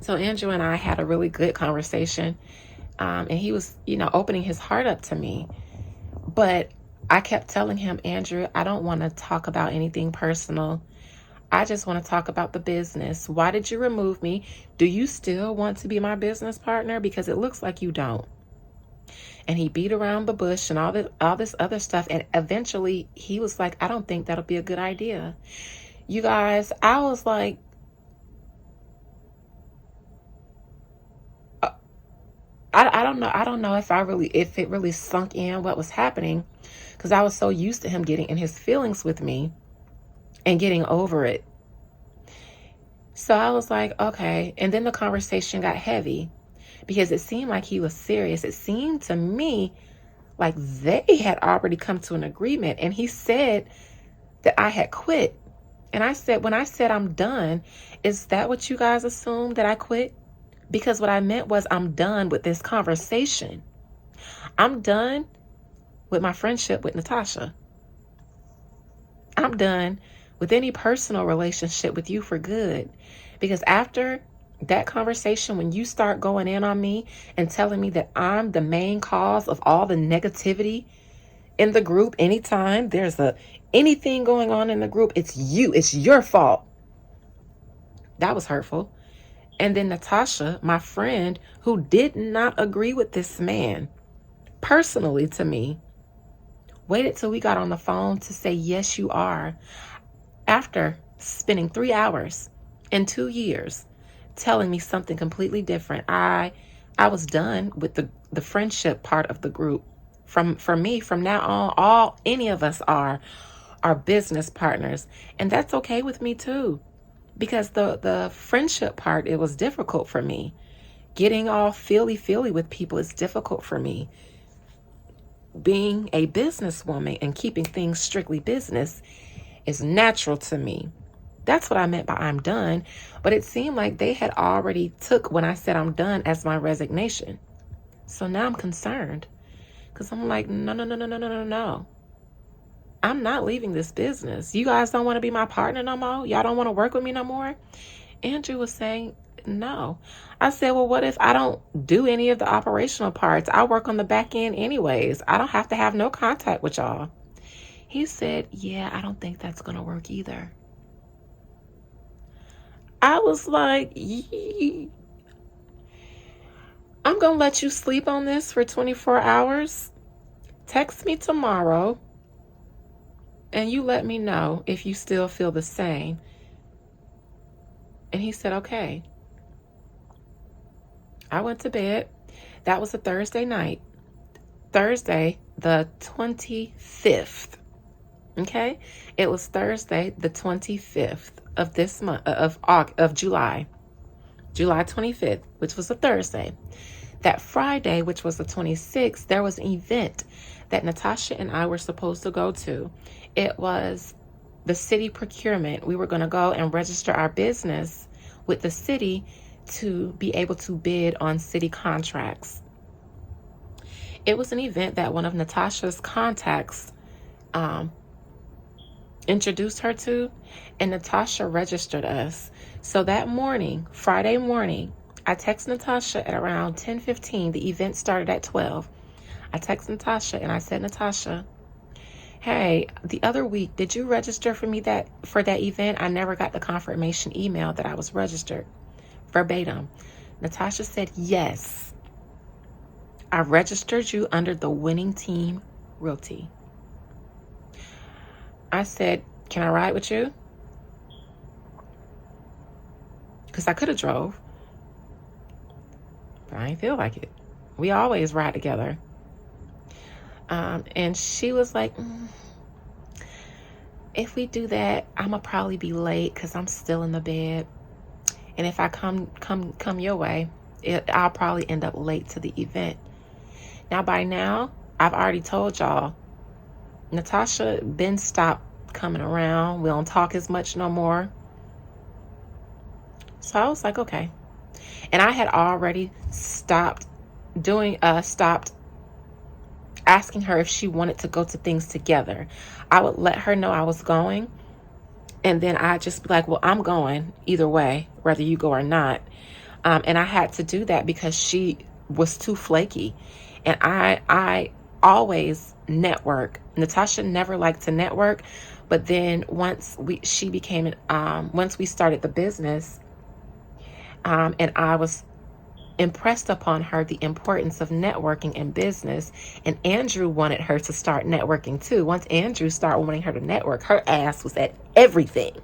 So Andrew and I had a really good conversation, and he was, opening his heart up to me. But I kept telling him, Andrew, I don't want to talk about anything personal. I just want to talk about the business. Why did you remove me? Do you still want to be my business partner? Because it looks like you don't. And he beat around the bush and all this other stuff. And eventually he was like, I don't think that'll be a good idea. You guys, I was like, I don't know. I don't know if it really sunk in what was happening, because I was so used to him getting in his feelings with me and getting over it. So I was like, okay. And then the conversation got heavy because it seemed like he was serious. It seemed to me like they had already come to an agreement. And he said that I had quit. And I said, when I said I'm done, is that what you guys assumed, that I quit? Because what I meant was I'm done with this conversation. I'm done with my friendship with Natasha. I'm done with any personal relationship with you for good. Because after that conversation, when you start going in on me and telling me that I'm the main cause of all the negativity in the group, anytime there's anything going on in the group, it's you. It's your fault. That was hurtful. And then Natasha, my friend, who did not agree with this man personally to me, waited till we got on the phone to say, yes, you are. After spending 3 hours in 2 years telling me something completely different, I was done with the friendship part of the group. For me, from now on, any of us are business partners. And that's okay with me too. Because the friendship part, it was difficult for me. Getting all feely with people is difficult for me. Being a businesswoman and keeping things strictly business is natural to me. That's what I meant by I'm done. But it seemed like they had already took when I said I'm done as my resignation. So now I'm concerned. Because I'm like, no. I'm not leaving this business. You guys don't want to be my partner no more? Y'all don't want to work with me no more? Andrew was saying no. I said, well, what if I don't do any of the operational parts? I work on the back end anyways. I don't have to have no contact with y'all. He said, yeah, I don't think that's going to work either. I was like, I'm going to let you sleep on this for 24 hours. Text me tomorrow. And you let me know if you still feel the same. And he said, okay. I went to bed. That was a Thursday night. Thursday, the 25th. Okay? It was Thursday, the 25th of this month, of July. July 25th, which was a Thursday. That Friday, which was the 26th, there was an event that Natasha and I were supposed to go to. It was the city procurement. We were going to go and register our business with the city to be able to bid on city contracts. It was an event that one of Natasha's contacts introduced her to, and Natasha registered us. So that morning, Friday morning, I texted Natasha at around 10:15. The event started at 12. I texted Natasha and I said, Natasha, hey, the other week, did you register for me for that event? I never got the confirmation email that I was registered. Verbatim. Natasha said, yes. I registered you under the Winning Team Realty. I said, can I ride with you? Because I could have drove. But I didn't feel like it. We always ride together. And she was like, if we do that, I'm going to probably be late because I'm still in the bed. And if I come your way, I'll probably end up late to the event. Now, by now, I've already told y'all, Natasha been stopped coming around. We don't talk as much no more. So I was like, okay. And I had already stopped asking her if she wanted to go to things together. I would let her know I was going, and then I'd just be like, well, I'm going either way, whether you go or not. And I had to do that because she was too flaky. And I always network. Natasha never liked to network, but then once we started the business, and I was impressed upon her the importance of networking in business, and Andrew wanted her to start networking too. Once Andrew started wanting her to network, her ass was at everything.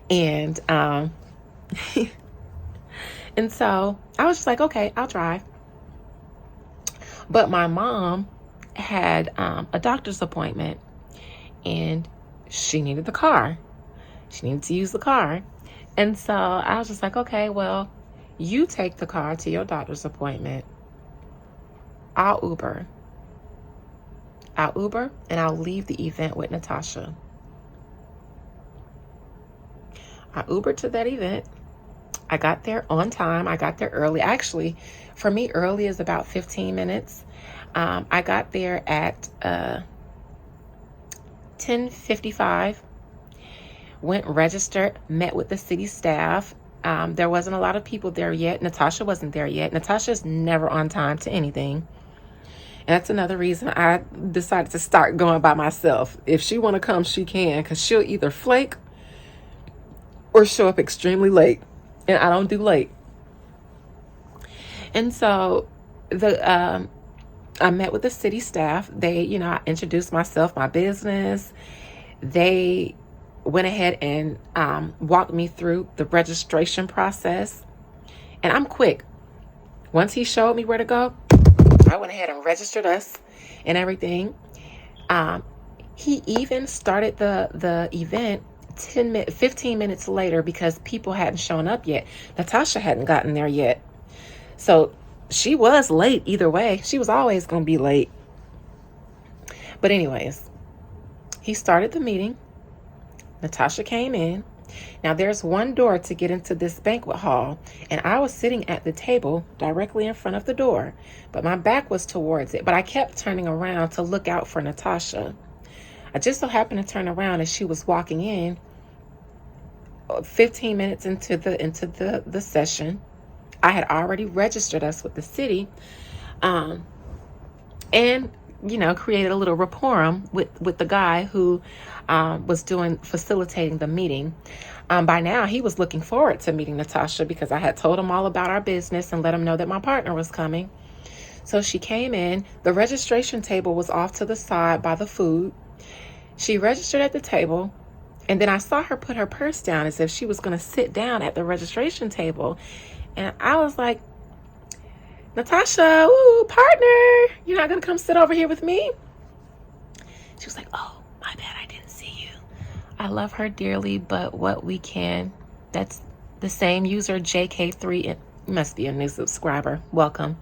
And and so I was just like, okay, I'll try. But my mom had a doctor's appointment, and she needed the car. She needed to use the car. And so I was just like, okay, well, you take the car to your doctor's appointment. I'll Uber. And I'll leave the event with Natasha. I Ubered to that event. I got there on time. I got there early. Actually, for me, early is about 15 minutes. I got there at 10:55. Went registered, met with the city staff. There wasn't a lot of people there yet. Natasha wasn't there yet. Natasha's never on time to anything. And that's another reason I decided to start going by myself. If she want to come, she can, because she'll either flake or show up extremely late. And I don't do late. And so I met with the city staff. They, I introduced myself, my business. They went ahead and walked me through the registration process. And I'm quick. Once he showed me where to go, I went ahead and registered us and everything. He even started the event 15 minutes later because people hadn't shown up yet. Natasha hadn't gotten there yet. So she was late either way. She was always going to be late. But anyways, he started the meeting. Natasha came in. Now there's one door to get into this banquet hall, and I was sitting at the table directly in front of the door, but my back was towards it. But I kept turning around to look out for Natasha. I just so happened to turn around as she was walking in. 15 minutes into the session, I had already registered us with the city, and created a little rapport with the guy who was facilitating the meeting. By now, he was looking forward to meeting Natasha because I had told him all about our business and let him know that my partner was coming. So she came in. The registration table was off to the side by the food. She registered at the table, and then I saw her put her purse down as if she was going to sit down at the registration table. And I was like, Natasha, ooh, partner, you're not going to come sit over here with me? She was like, oh, my bad, I didn't see you. I love her dearly, but what we can. That's the same user, JK3. It must be a new subscriber. Welcome.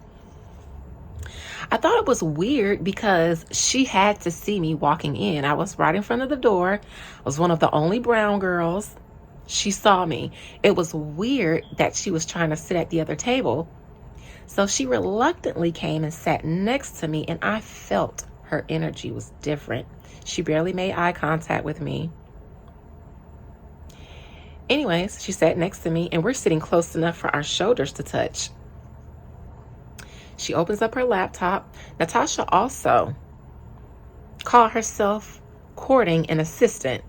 I thought it was weird because she had to see me walking in. I was right in front of the door. I was one of the only brown girls. She saw me. It was weird that she was trying to sit at the other table. So she reluctantly came and sat next to me, and I felt her energy was different. She barely made eye contact with me. Anyways, she sat next to me, and we're sitting close enough for our shoulders to touch. She opens up her laptop. Natasha also called herself courting an assistant.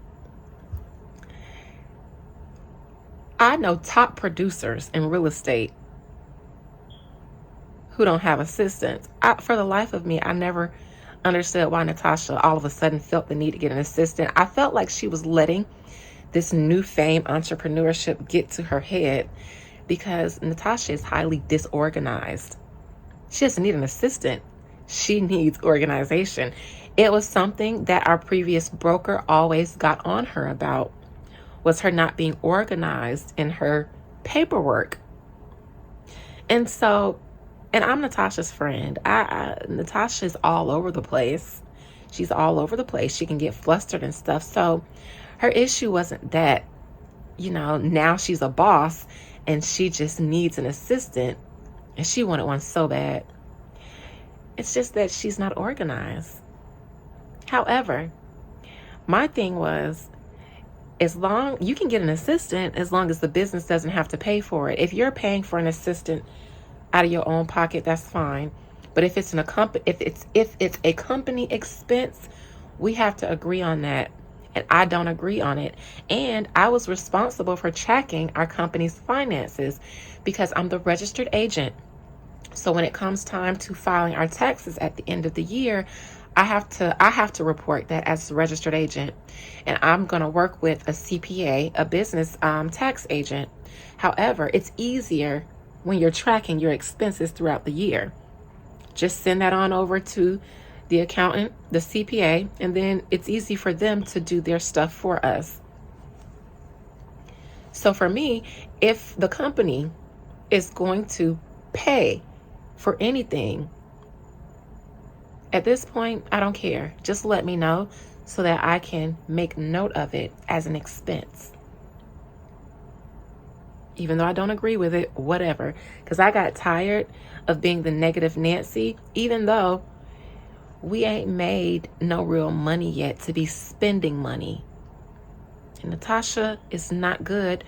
I know top producers in real estate who don't have assistants. For the life of me, I never understood why Natasha all of a sudden felt the need to get an assistant. I felt like she was letting this new fame entrepreneurship get to her head because Natasha is highly disorganized. She doesn't need an assistant. She needs organization. It was something that our previous broker always got on her about, was her not being organized in her paperwork. And I'm Natasha's friend. Natasha's all over the place. She's all over the place. She can get flustered and stuff. So her issue wasn't that, now she's a boss and she just needs an assistant. And she wanted one so bad. It's just that she's not organized. However, my thing was, You can get an assistant as long as the business doesn't have to pay for it. If you're paying for an assistant out of your own pocket, that's fine. But if it's a company expense, we have to agree on that. And I don't agree on it. And I was responsible for tracking our company's finances because I'm the registered agent. So when it comes time to filing our taxes at the end of the year, I have to report that as a registered agent, and I'm going to work with a CPA, a business tax agent. However, it's easier when you're tracking your expenses throughout the year. Just send that on over to the accountant, the CPA, and then it's easy for them to do their stuff for us. So for me, if the company is going to pay for anything, at this point, I don't care. Just let me know so that I can make note of it as an expense. Even though I don't agree with it, whatever. Because I got tired of being the negative Nancy, even though we ain't made no real money yet to be spending money. And Natasha is not good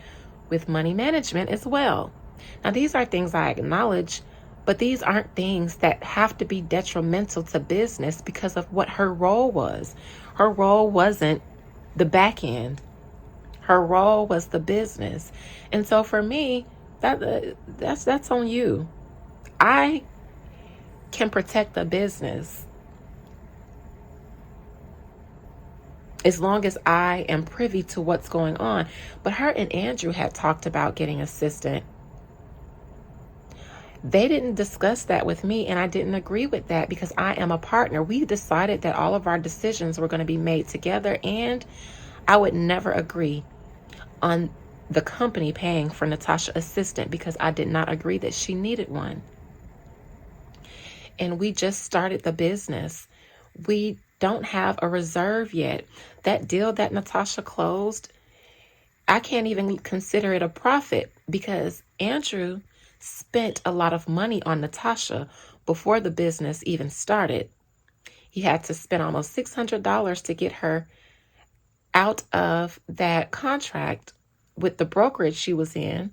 with money management as well. Now, these are things I acknowledge, but these aren't things that have to be detrimental to business because of what her role was. Her role wasn't the back end. Her role was the business. And so for me, that's on you. I can protect the business as long as I am privy to what's going on. But her and Andrew had talked about getting assistant. They didn't discuss that with me, and I didn't agree with that because I am a partner. We decided that all of our decisions were going to be made together, and I would never agree on the company paying for Natasha assistant because I did not agree that she needed one. And we just started the business. We don't have a reserve yet. That deal that Natasha closed, I can't even consider it a profit because Andrew spent a lot of money on Natasha before the business even started. He had to spend almost $600 to get her out of that contract with the brokerage she was in.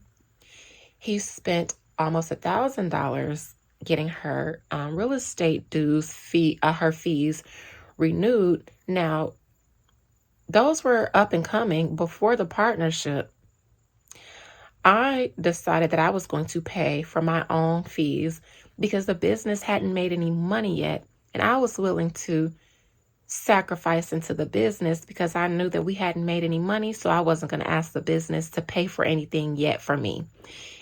He spent almost $1,000 getting her real estate her fees renewed. Now, those were up and coming before the partnership. I decided that I was going to pay for my own fees because the business hadn't made any money yet. And I was willing to sacrifice into the business because I knew that we hadn't made any money. So I wasn't going to ask the business to pay for anything yet for me,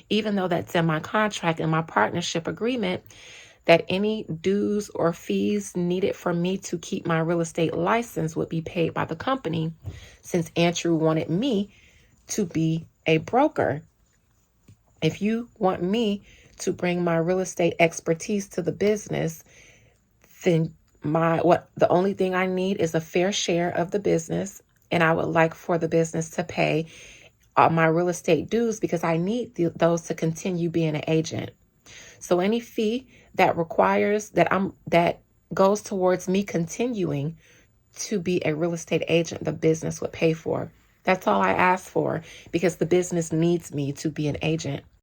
even though that's in my contract and my partnership agreement, that any dues or fees needed for me to keep my real estate license would be paid by the company, since Andrew wanted me to be a broker. If you want me to bring my real estate expertise to the business, then the only thing I need is a fair share of the business, and I would like for the business to pay my real estate dues because I need those to continue being an agent. So any fee that requires that goes towards me continuing to be a real estate agent, the business would pay for. That's all I ask for because the business needs me to be an agent.